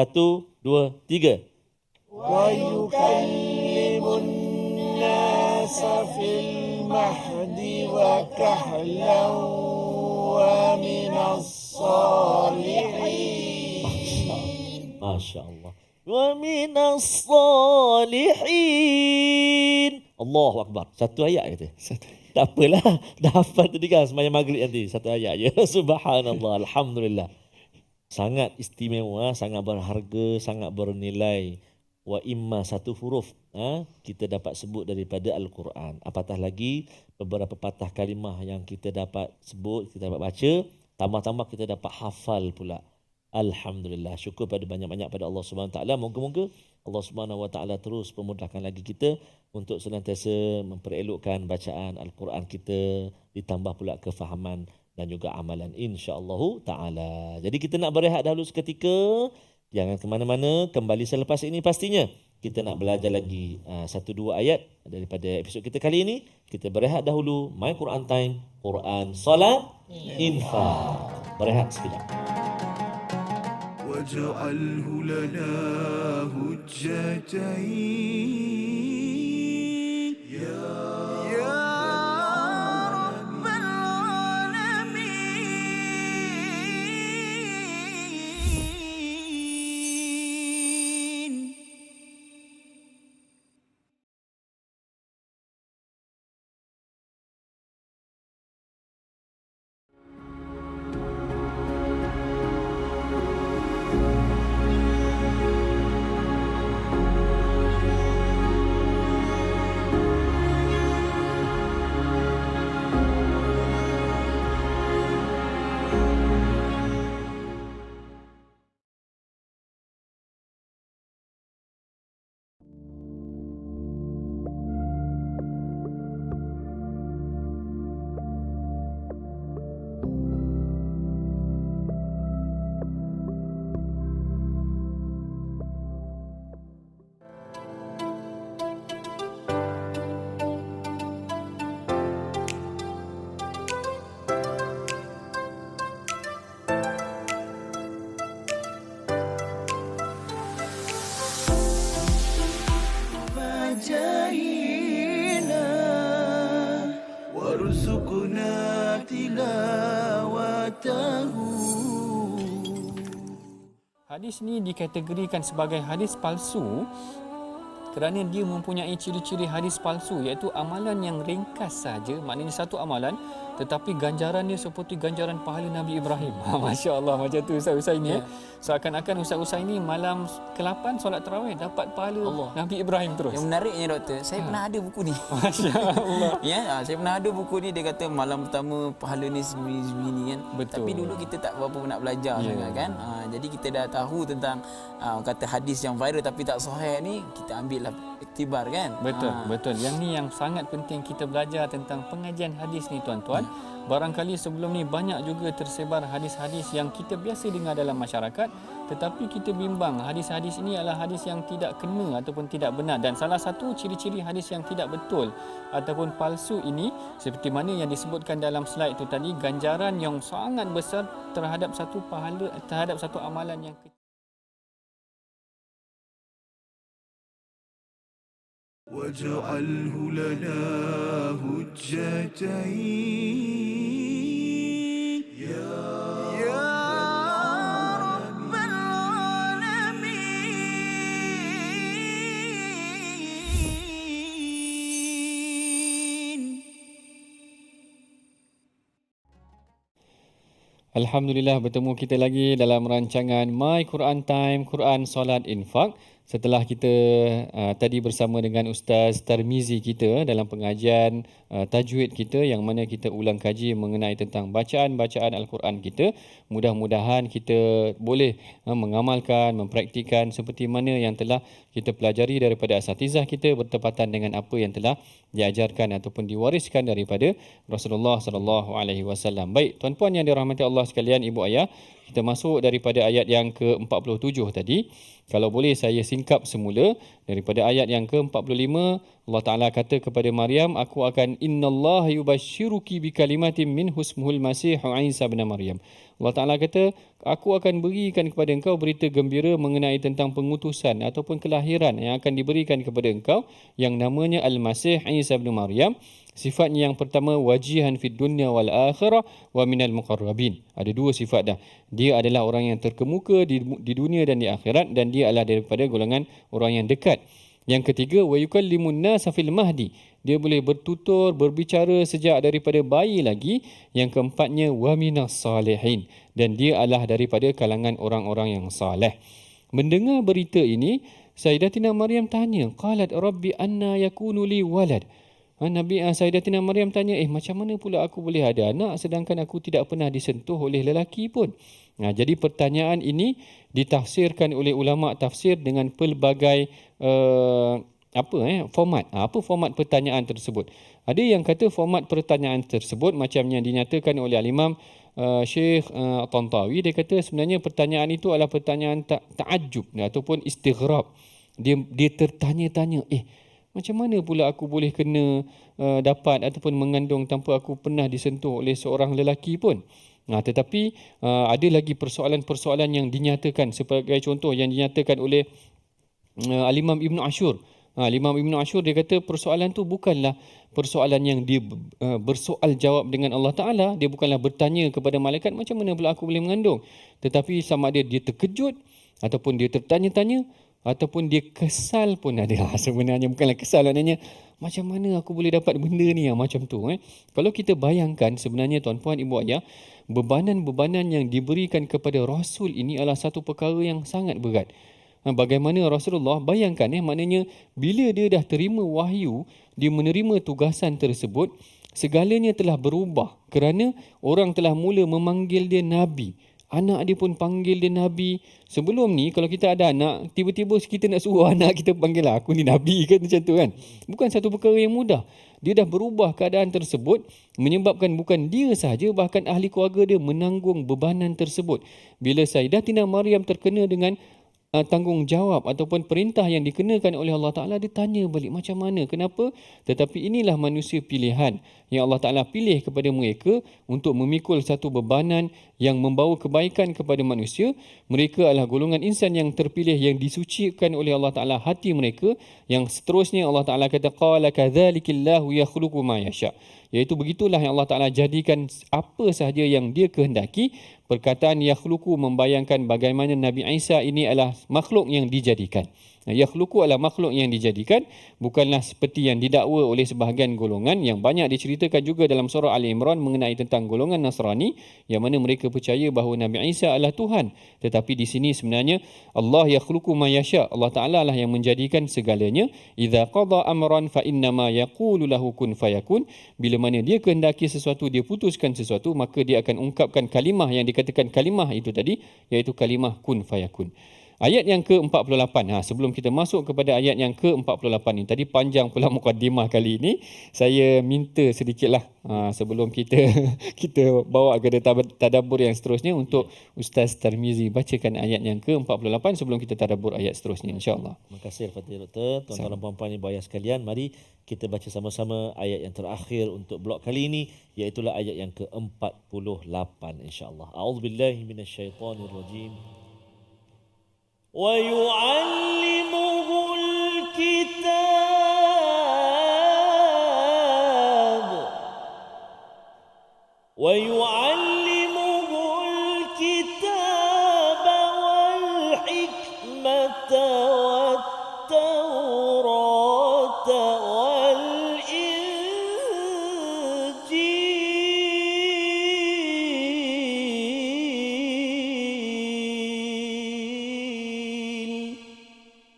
2, 3. Wa yukallimun nasa fil mahdi wa kahlan wa minas salihin. Masya Allah. Wa minas salihin. Allahu Akbar. 1 ayat kata. Tak apalah. Dah hafal tadi kan sembahyang maghrib nanti. 1 ayat je. Subhanallah. Alhamdulillah. Sangat istimewa, sangat berharga, sangat bernilai. Wa imma 1 huruf kita dapat sebut daripada Al-Quran. Apatah lagi beberapa patah kalimah yang kita dapat sebut, kita dapat baca, tambah-tambah kita dapat hafal pula. Alhamdulillah. Syukur pada banyak-banyak pada Allah Subhanahu Wa Taala. Moga-moga Allah Subhanahu Wa Taala terus memudahkan lagi kita untuk senantiasa memperelokkan bacaan Al-Quran kita, ditambah pula kefahaman dan juga amalan insya-Allah taala. Jadi kita nak berehat dahulu seketika, jangan ke mana-mana, kembali selepas ini pastinya kita nak belajar lagi 1-2 ayat daripada episod kita kali ini. Kita berehat dahulu. My Quran Time, Quran, Salat, Infak. Berehat sekejap. واجعله لنا هجتين يا رب العالمين. فجاهنا وارزقنا تلاوته. Hadis ni dikategorikan sebagai hadis palsu kerana dia mempunyai ciri-ciri hadis palsu, iaitu amalan yang ringkas saja, maknanya satu amalan tetapi ganjaran dia seperti ganjaran pahala Nabi Ibrahim. Masya Allah, macam tu Ustaz Husaini. Seakan-akan Ustaz Husaini malam ke-8 solat tarawih dapat pahala Allah. Nabi Ibrahim terus. Yang menariknya doktor, saya pernah ada buku ni. Masya Allah. Saya pernah ada buku ni, dia kata malam pertama pahala ni segini kan. Betul. Tapi dulu kita tak berapa nak belajar sangat kan. Jadi kita dah tahu tentang kata hadis yang viral tapi tak sahih ni, kita ambil lah iktibar kan. Betul, betul. Yang ni yang sangat penting kita belajar tentang pengajian hadis ni tuan-tuan. Barangkali sebelum ni banyak juga tersebar hadis-hadis yang kita biasa dengar dalam masyarakat, tetapi kita bimbang hadis-hadis ini adalah hadis yang tidak kena ataupun tidak benar. Dan salah satu ciri-ciri hadis yang tidak betul ataupun palsu ini, seperti mana yang disebutkan dalam slide itu tadi, ganjaran yang sangat besar terhadap satu pahala, terhadap satu amalan yang kecil. واجعله لنا هجتين يا رب العالمين. Alhamdulillah, bertemu kita lagi dalam rancangan My Quran Time, Quran, Salat, Infak. Setelah kita tadi bersama dengan Ustaz Tarmizi kita dalam pengajian tajwid kita, yang mana kita ulang kaji mengenai tentang bacaan-bacaan Al-Quran kita. Mudah-mudahan kita boleh mengamalkan, mempraktikkan seperti mana yang telah kita pelajari daripada asatizah kita, bertepatan dengan apa yang telah diajarkan ataupun diwariskan daripada Rasulullah SAW. Baik, tuan-puan yang dirahmati Allah sekalian, ibu ayah, kita masuk daripada ayat yang ke-47 tadi. Kalau boleh saya singkap semula daripada ayat yang ke-45. Allah Ta'ala kata kepada Maryam, aku akan innallaha yubashshiruki bikalimatin min husmuhul masih Isa bin Maryam. Allah Ta'ala kata, aku akan berikan kepada engkau berita gembira mengenai tentang pengutusan ataupun kelahiran yang akan diberikan kepada engkau yang namanya Al-Masih Isa bin Maryam. Sifatnya yang pertama, wajihan fid dunya wal akhirah wa minal muqarrabin. Ada dua sifat dah. Dia adalah orang yang terkemuka di dunia dan di akhirat, dan dia adalah daripada golongan orang yang dekat. Yang ketiga, wa yukallimun nasa fil mahdi. Dia boleh bertutur, berbicara sejak daripada bayi lagi. Yang keempatnya, wa minas salihin. Dan dia adalah daripada kalangan orang-orang yang saleh. Mendengar berita ini, Sayyidatina Maryam tanya, qalat rabbi anna yakunu li walad. Nabi Sayyidatina Maryam tanya, macam mana pula aku boleh ada anak sedangkan aku tidak pernah disentuh oleh lelaki pun? Jadi pertanyaan ini ditafsirkan oleh ulama tafsir dengan pelbagai format. Apa format pertanyaan tersebut? Ada yang kata format pertanyaan tersebut macam yang dinyatakan oleh Al-Imam Syekh Tantawi, dia kata sebenarnya pertanyaan itu adalah pertanyaan ta'ajub ataupun istighrab. Dia tertanya-tanya, macam mana pula aku boleh kena dapat ataupun mengandung tanpa aku pernah disentuh oleh seorang lelaki pun. Tetapi ada lagi persoalan-persoalan yang dinyatakan, sebagai contoh yang dinyatakan oleh Al-Imam Ibn Ashur. Imam Ibn Ashur dia kata persoalan tu bukanlah persoalan yang dia bersoal jawab dengan Allah Ta'ala. Dia bukanlah bertanya kepada malaikat macam mana pula aku boleh mengandung. Tetapi sama ada dia terkejut ataupun dia tertanya-tanya ataupun dia kesal pun ada. Sebenarnya bukanlah kesal, maknanya macam mana aku boleh dapat benda ni macam tu. Kalau kita bayangkan sebenarnya tuan-puan ibu ayah, bebanan-bebanan yang diberikan kepada Rasul ini adalah satu perkara yang sangat berat. Bagaimana Rasulullah, bayangkan maknanya bila dia dah terima wahyu, dia menerima tugasan tersebut, segalanya telah berubah kerana orang telah mula memanggil dia Nabi. Anak dia pun panggil dia Nabi. Sebelum ni kalau kita ada anak, tiba-tiba kita nak suruh anak kita panggil aku ni Nabi kan, macam tu kan. Bukan satu perkara yang mudah. Dia dah berubah keadaan tersebut, menyebabkan bukan dia sahaja, bahkan ahli keluarga dia menanggung bebanan tersebut. Bila Sayyidatina Maryam terkena dengan tanggungjawab ataupun perintah yang dikenakan oleh Allah Ta'ala, dia tanya balik macam mana, kenapa? Tetapi inilah manusia pilihan yang Allah Ta'ala pilih kepada mereka untuk memikul satu bebanan yang membawa kebaikan kepada manusia. Mereka adalah golongan insan yang terpilih, yang disucikan oleh Allah Ta'ala hati mereka. Yang seterusnya Allah Ta'ala kata, qala kadzalikillahu yakhluqu ma yasha', iaitu begitulah yang Allah Ta'ala jadikan apa sahaja yang dia kehendaki. Perkataan yakhluqu membayangkan bagaimana Nabi Isa ini adalah makhluk yang dijadikan. Yakhluqu adalah makhluk yang dijadikan, bukanlah seperti yang didakwa oleh sebahagian golongan yang banyak diceritakan juga dalam surah Ali Imran mengenai tentang golongan Nasrani yang mana mereka percaya bahawa Nabi Isa adalah Tuhan. Tetapi di sini sebenarnya Allah yakhluqu ma yasha', Allah Ta'ala lah yang menjadikan segalanya. Idza qada amran fa innama yaqulu lahu kun fayakun. Bila mana dia kehendaki sesuatu, dia putuskan sesuatu, maka dia akan ungkapkan kalimah yang dikatakan kalimah itu tadi, iaitu kalimah kun fayakun. Ayat yang ke-48. Sebelum kita masuk kepada ayat yang ke-48 ni, tadi panjang pula mukadimah kali ini. Saya minta sedikitlah sebelum kita bawa ke tadabbur yang seterusnya, untuk Ustaz Tarmizi bacakan ayat yang ke-48 sebelum kita tadabbur ayat seterusnya, insya-Allah. Terima kasih Fatih Doktor. Tuan-tuan dan puan-puan ibu ayah sekalian, mari kita baca sama-sama ayat yang terakhir untuk blok kali ini, iaitu ayat yang ke-48 insya-Allah. A'udzubillahi minasyaitonirrajim. ويعلمه الكتاب والحكمة والتوراة والإنجيل.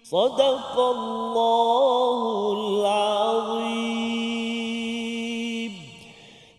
صدق الله العظيم.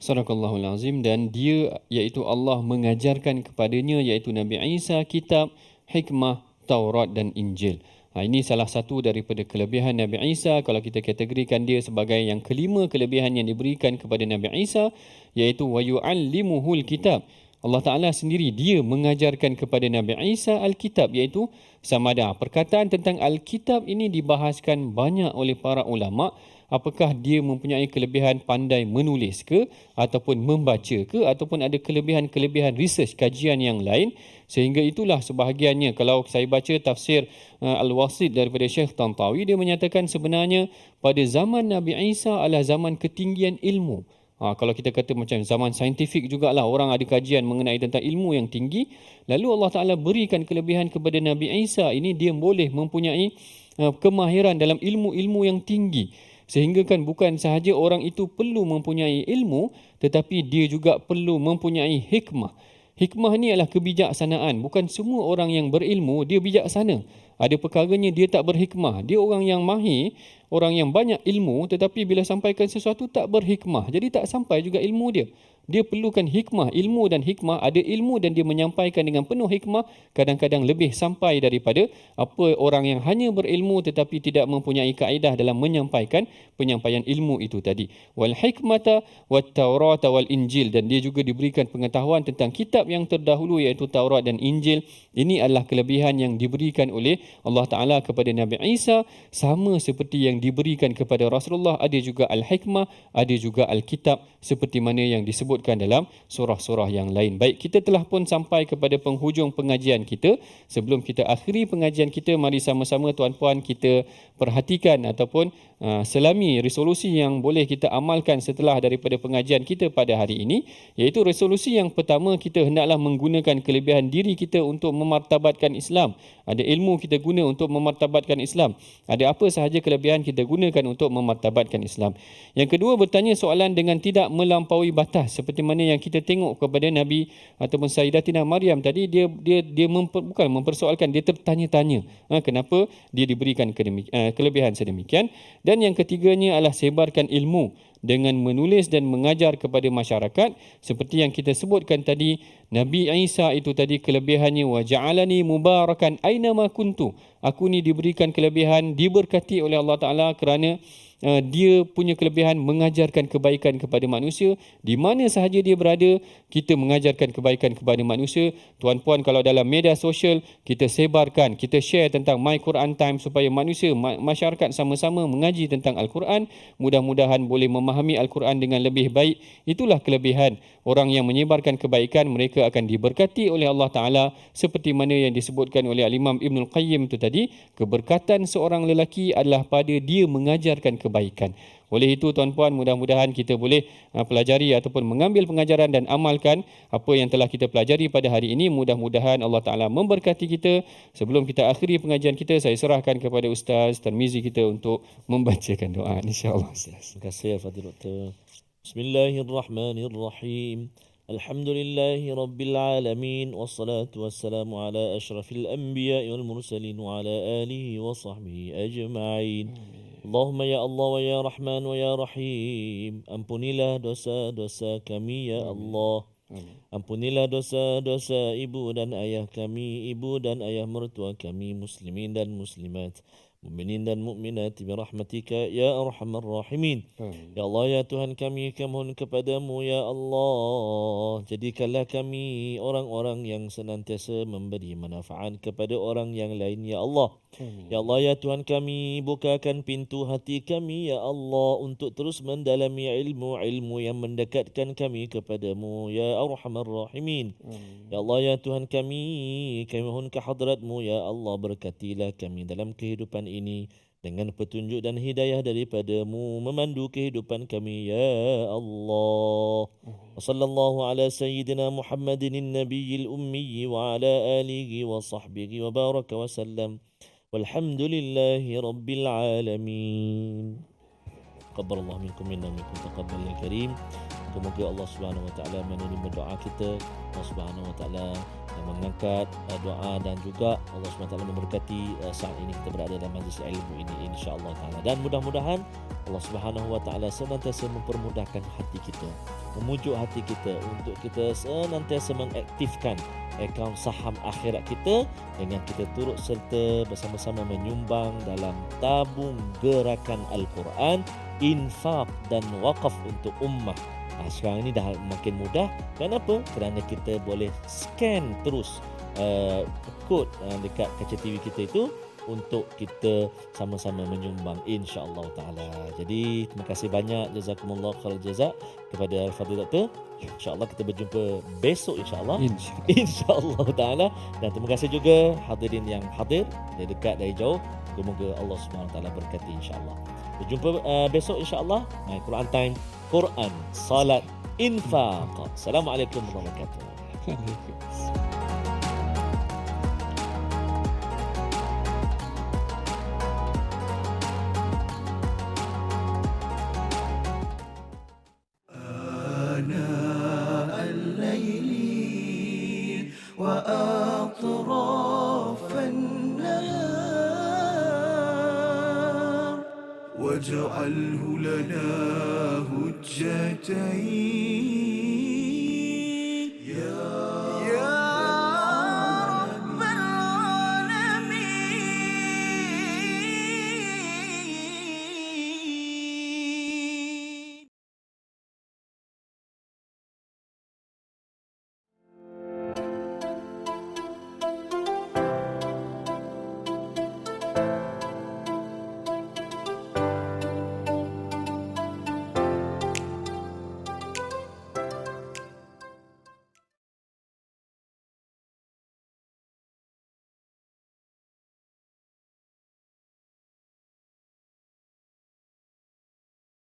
Sadaqallahul Azim. Dan dia, iaitu Allah, mengajarkan kepadanya, iaitu Nabi Isa, kitab, hikmah, Taurat dan Injil. Ini salah satu daripada kelebihan Nabi Isa. Kalau kita kategorikan dia sebagai yang kelima kelebihan yang diberikan kepada Nabi Isa, iaitu wa yu'allimuhul kitab. Allah Ta'ala sendiri dia mengajarkan kepada Nabi Isa Alkitab, iaitu samada. Perkataan tentang Alkitab ini dibahaskan banyak oleh para ulama. Apakah dia mempunyai kelebihan pandai menulis ke, ataupun membaca ke, ataupun ada kelebihan-kelebihan research, kajian yang lain. Sehingga itulah sebahagiannya, kalau saya baca tafsir Al-Wasit daripada Syekh Tantawi, dia menyatakan sebenarnya pada zaman Nabi Isa adalah zaman ketinggian ilmu. Kalau kita kata macam zaman saintifik jugalah, orang ada kajian mengenai tentang ilmu yang tinggi. Lalu Allah Ta'ala berikan kelebihan kepada Nabi Isa ini, dia boleh mempunyai kemahiran dalam ilmu-ilmu yang tinggi. Sehingga kan bukan sahaja orang itu perlu mempunyai ilmu, tetapi dia juga perlu mempunyai hikmah. Hikmah ni adalah kebijaksanaan. Bukan semua orang yang berilmu dia bijaksana. Ada perkaranya dia tak berhikmah. Dia orang yang mahir, orang yang banyak ilmu, tetapi bila sampaikan sesuatu tak berhikmah. Jadi tak sampai juga ilmu dia. dia perlukan hikmah, ilmu dan hikmah. Ada ilmu dan dia menyampaikan dengan penuh hikmah, kadang-kadang lebih sampai daripada apa orang yang hanya berilmu tetapi tidak mempunyai kaedah dalam menyampaikan penyampaian ilmu itu tadi. Wal hikmata wat taurata wal injil, dan dia juga diberikan pengetahuan tentang kitab yang terdahulu iaitu Taurat dan Injil. Ini adalah kelebihan yang diberikan oleh Allah Ta'ala kepada Nabi Isa, sama seperti yang diberikan kepada Rasulullah. Ada juga al-hikmah, ada juga al-kitab, seperti mana yang disebutkan dalam surah-surah yang lain. Baik, kita telah pun sampai kepada penghujung pengajian kita. Sebelum kita akhiri pengajian kita, mari sama-sama tuan-puan kita perhatikan ataupun selami resolusi yang boleh kita amalkan setelah daripada pengajian kita pada hari ini, iaitu resolusi yang pertama, kita hendaklah menggunakan kelebihan diri kita untuk memartabatkan Islam. Ada ilmu kita guna untuk memartabatkan Islam. Ada apa sahaja kelebihan kita gunakan untuk memartabatkan Islam. Yang kedua, bertanya soalan dengan tidak melampaui batas, seperti mana yang kita tengok kepada Nabi ataupun Sayyidatina Maryam tadi, dia bukan mempersoalkan, dia tertanya-tanya kenapa dia diberikan kelebihan sedemikian. Dan yang ketiganya adalah sebarkan ilmu dengan menulis dan mengajar kepada masyarakat. Seperti yang kita sebutkan tadi, Nabi Isa itu tadi kelebihannya, wa ja'alani mubarakan ainama kuntu. Aku ni diberikan kelebihan, diberkati oleh Allah Ta'ala kerana dia punya kelebihan mengajarkan kebaikan kepada manusia. Di mana sahaja dia berada, kita mengajarkan kebaikan kepada manusia. Tuan-puan, kalau dalam media sosial kita sebarkan, kita share tentang My Quran Time supaya manusia, masyarakat sama-sama mengaji tentang Al-Quran, mudah-mudahan boleh memahami Al-Quran dengan lebih baik. Itulah kelebihan orang yang menyebarkan kebaikan, mereka akan diberkati oleh Allah Ta'ala, seperti mana yang disebutkan oleh Al-Imam Ibnul Qayyim itu tadi, keberkatan seorang lelaki adalah pada dia mengajarkan kebaikan. Oleh itu tuan-puan, mudah-mudahan kita boleh pelajari ataupun mengambil pengajaran dan amalkan apa yang telah kita pelajari pada hari ini. Mudah-mudahan Allah Ta'ala memberkati kita. Sebelum kita akhiri pengajian kita, saya serahkan kepada Ustaz Tarmizi kita untuk membacakan doa, insya-Allah. Terima kasih Fadil Doktor. Bismillahirrahmanirrahim. Alhamdulillahi Rabbil Alamin. Wassalatu wassalamu ala ashrafil anbiya wal mursalin wa ala alihi wa sahbihi ajma'in. Allahumma ya Allah wa ya Rahman wa ya Rahim. Ampunilah dosa-dosa kami ya Allah. Ampunilah dosa-dosa ibu dan ayah kami, ibu dan ayah mertua kami, muslimin dan muslimat, mukminin dan mukminat birahmatika ya arhamar rahimin. Ya Allah ya Tuhan kami mohon kepadamu ya Allah, jadikanlah kami orang-orang yang senantiasa memberi manfaat kepada orang yang lain ya Allah. Ya Allah ya Tuhan kami, bukakan pintu hati kami ya Allah untuk terus mendalami ilmu-ilmu yang mendekatkan kami kepadamu ya arhamar rahimin. Ya Allah ya Tuhan kami mohon ke hadratmu ya Allah, berkatilah kami dalam kehidupan ini dengan petunjuk dan hidayah daripadamu, memandu kehidupan kami ya Allah. Wa sallallahu ala sayyidina Muhammadin nabiyil ummi wa ala alihi wa sahbihi wa baraka wa sallam. Walhamdulillahi rabbil alamin. Taqabbalallahu minkum minna minkum taqabbalal karim. Semoga Allah Subhanahu wa taala menerima doa kita. Allah Subhanahu wa taala mengangkat doa, dan juga Allah Subhanahu wa taala memberkati saat ini kita berada dalam majlis ilmu ini insya-Allah taala. Dan mudah-mudahan Allah Subhanahu wa taala senantiasa mempermudahkan hati kita, memujuk hati kita untuk kita senantiasa mengaktifkan akaun saham akhirat kita dengan kita turut serta bersama-sama menyumbang dalam tabung gerakan Al-Quran, infak dan wakaf untuk ummah. Sekarang ini dah makin mudah. Kenapa? Kerana kita boleh scan terus kod dekat kaca TV kita itu untuk kita sama-sama menyumbang insya-Allah taala. Jadi terima kasih banyak, jazakumullah khairul jazak kepada Fadil Doktor. Insya-Allah kita berjumpa besok insya-Allah. Insya-Allah taala. Dan terima kasih juga hadirin yang hadir dari dekat dari jauh. Semoga Allah Subhanahu taala berkati insya-Allah. Berjumpa besok insya-Allah. My Quran Time, Quran, salat, infaq. Assalamualaikum warahmatullahi wabarakatuh. وأطراف النهار واجعله لنا هجتين